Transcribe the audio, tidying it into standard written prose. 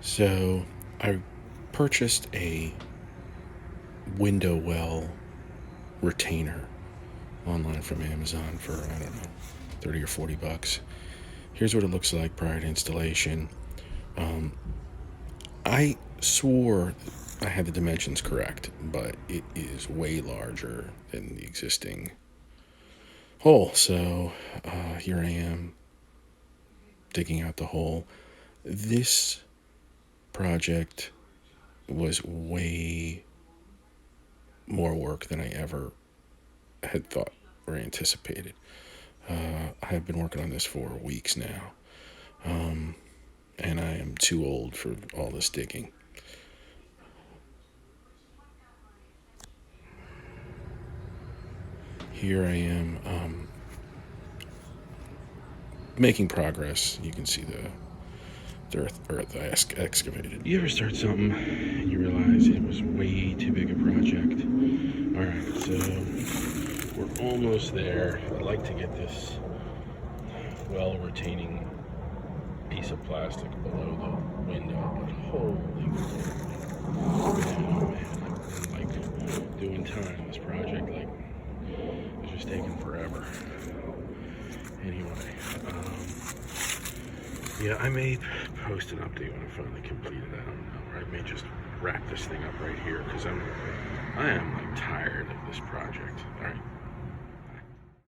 So I purchased a window well retainer online from Amazon for, I don't know, 30 or 40 bucks. Here's what it looks like prior to installation. I swore I had the dimensions correct, but it is way larger than the existing hole. So here I am digging out the hole. This project was way more work than I ever had thought or anticipated. I have been working on this for weeks now, and I am too old for all this digging. Here I am making progress. You can see the earth I excavated. You ever start something and you realize it was way too big a project? Alright, so we're almost there. I'd like to get this well retaining piece of plastic below the window, but holy man, I've been like doing time. This project like is just taking forever. Anyway, yeah, I may post an update when I finally complete it. I don't know, or I may just wrap this thing up right here because I am like tired of this project. All right.